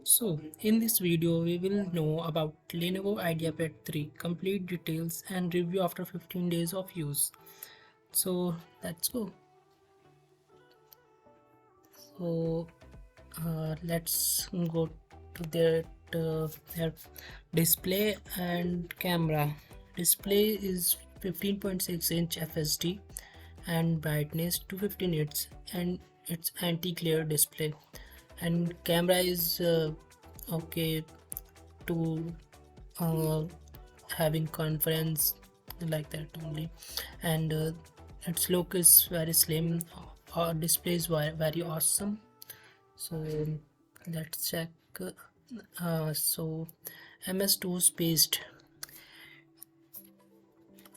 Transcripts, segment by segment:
So, in this video, we will know about Lenovo IdeaPad 3 complete details and review after 15 days of use. So, let's go. So, let's go to their display and camera. Display is 15.6-inch FSD and brightness 250 nits, and it's anti-glare display. And camera is okay to uh, having conference like that only, and its look is very slim. Our display is very awesome. So let's check. So MS-DOS based.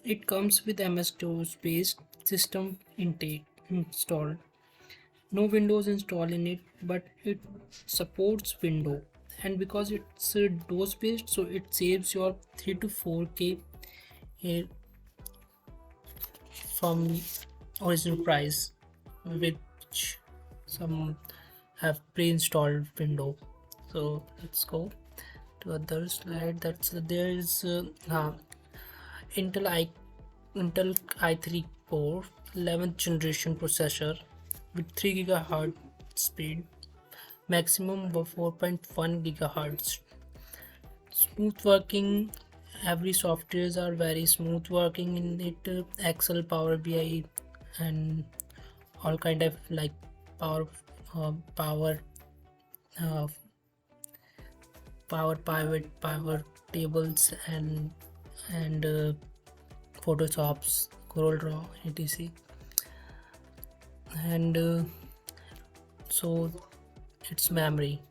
It comes with MS-DOS based system intake installed. No Windows installed in it, but it supports Windows. And because it's DOS based, so it saves your 3 to 4K from original price, which some have pre-installed Windows. So let's go to other slide. That's there is Intel i Intel i3 core 11th generation processor with 3 GHz speed, maximum of 4.1 GHz. Smooth working. Every softwares are very smooth working in it. Excel, Power BI, and all kind of like power, power, uh, power pivot, power tables, and Photoshops, Corel Draw, etc. And so its memory.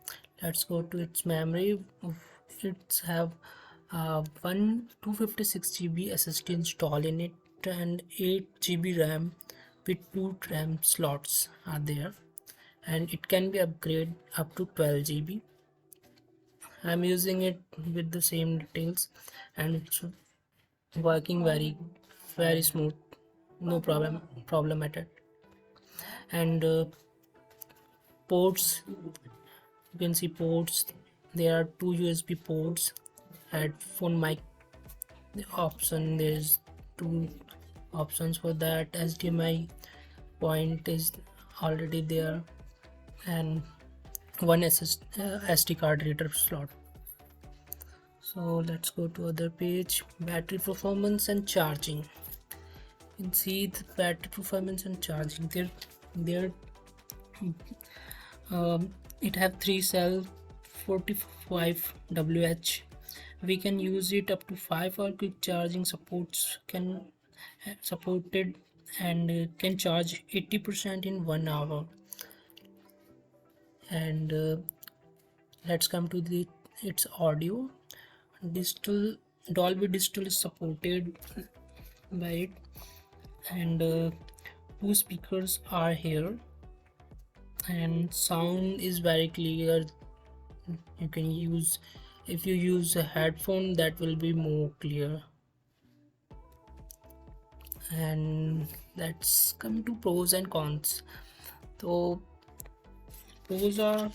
Let's go to its memory. It's have one 256 GB SSD installed in it, and 8 GB RAM with 2 RAM slots are there, and it can be upgraded up to 12 GB. I'm using it with the same details, and it's working very smooth, no problem at it. And ports, you can see ports. There are 2 USB ports. Headphone mic option, there's 2 options for that. HDMI point is already there, and one SD card reader slot. So let's go to other page. Battery performance and charging. You can see the battery performance and charging. There it have 3 cell 45 Wh. We can use it up to 5 hour. Quick charging supported, and can charge 80% in 1 hour. And let's come to its audio. Digital Dolby Digital is supported by it, and 2 speakers are here, and sound is very clear. You can use, if you use a headphone, that will be more clear. And let's come to pros and cons. So pros are,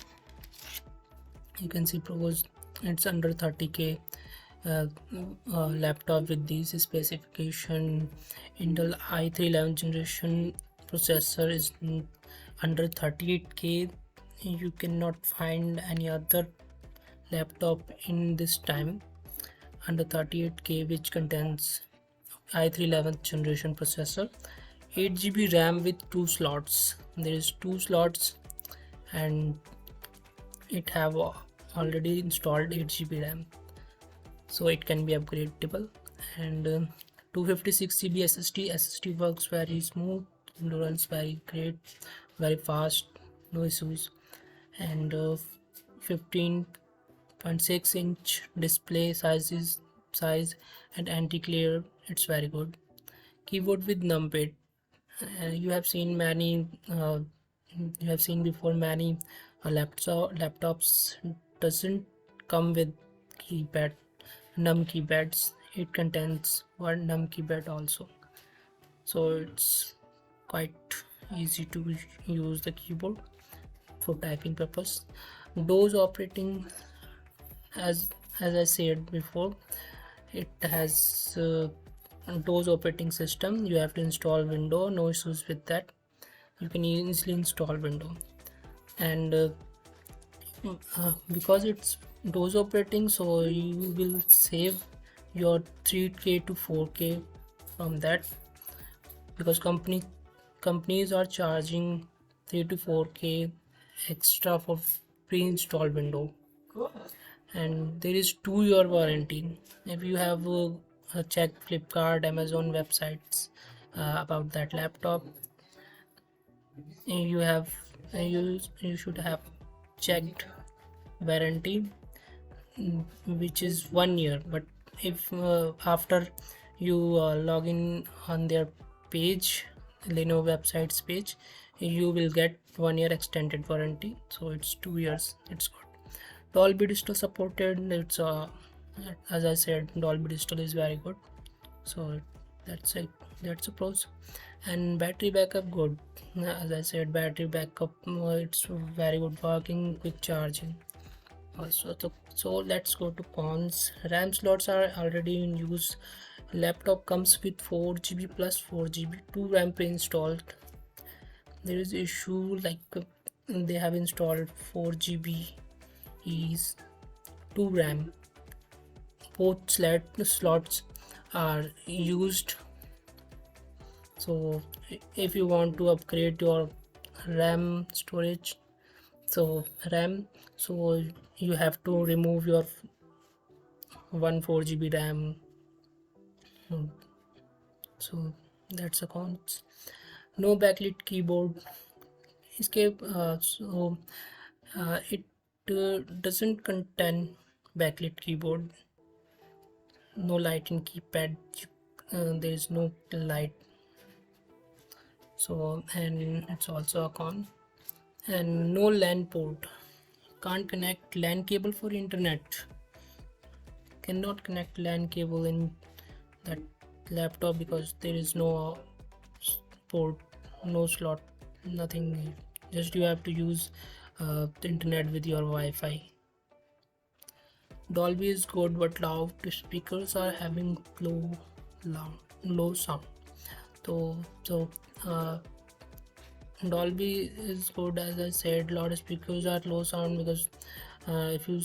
you can see pros, it's under 30K laptop with these specification. Intel i3 11th generation processor is under 38K. You cannot find any other laptop in this time under 38K which contains i3 11th generation processor. 8 GB RAM with 2 slots. There is 2 slots, and it have already installed 8 GB RAM, so it can be upgradable. And 256 GB SSD works very smooth, runs very great, very fast, no issues. And 15.6-inch display size and anti-glare, it's very good. Keyboard with numpad. You have seen before many laptops doesn't come with keypad, num keypads. It contains one num keypad also, so it's quite easy to use the keyboard for typing purpose. DOS operating, as I said before, it has DOS operating system. You have to install Windows, no issues with that. You can easily install Windows. And because it's DOS operating, so you will save your 3K to 4K from that, because companies are charging 3 to 4K extra for pre-installed Windows. And there is 2-year warranty. If you have checked Flipkart, Amazon websites about that laptop, you have you should have checked warranty, which is 1 year. But if after you log in on their page, Lenovo websites page, you will get 1 year extended warranty, so it's 2 years. It's good. Dolby Digital supported. It's as I said, Dolby Digital is very good, so that's it. That's a pros. And battery backup good. As I said, battery backup, it's very good, working, quick charging also. So let's go to cons. RAM slots are already in use. Laptop comes with 4GB plus 4GB 2 RAM pre-installed. There is issue like they have installed 4GB is 2 RAM. Both slots are used. So if you want to upgrade your RAM storage, so you have to remove your 4GB RAM. So that's a cons. No backlit keyboard. Escape. It doesn't contain backlit keyboard. No light in keypad. There is no light. So, and it's also a con. And no LAN port. Can't connect LAN cable for internet. Cannot connect LAN cable in that laptop because there is no port, no slot, nothing. Just you have to use the internet with your Wi-Fi. Dolby is good, but loud speakers are having low sound. So Dolby is good, as I said. Loudspeakers are low sound because if you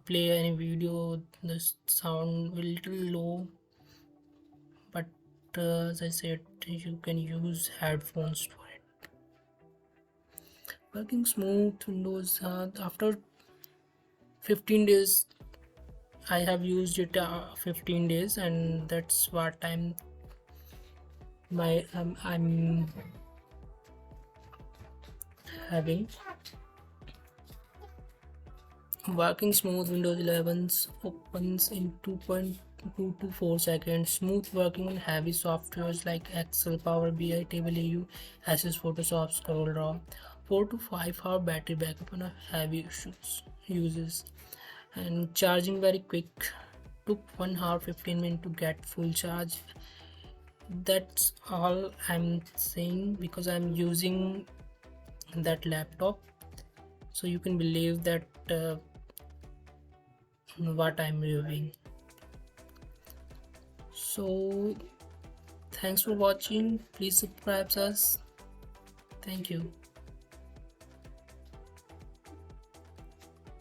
play any video, the sound will little low. But as I said, you can use headphones for it. Working smooth Windows. After 15 days, I have used it 15 days, and that's what I'm having. Working smooth. Windows 11 opens in 2.2 to 4 seconds. Smooth working on heavy softwares like Excel, Power BI, Table AU, Access, Photoshop, ScrollDraw. 4 to 5 hour battery backup on a heavy uses. And charging very quick. Took 1 hour 15 minutes to get full charge. That's all I'm saying because I'm using that laptop, so you can believe that what I'm reviewing. So thanks for watching. Please subscribe us. Thank you.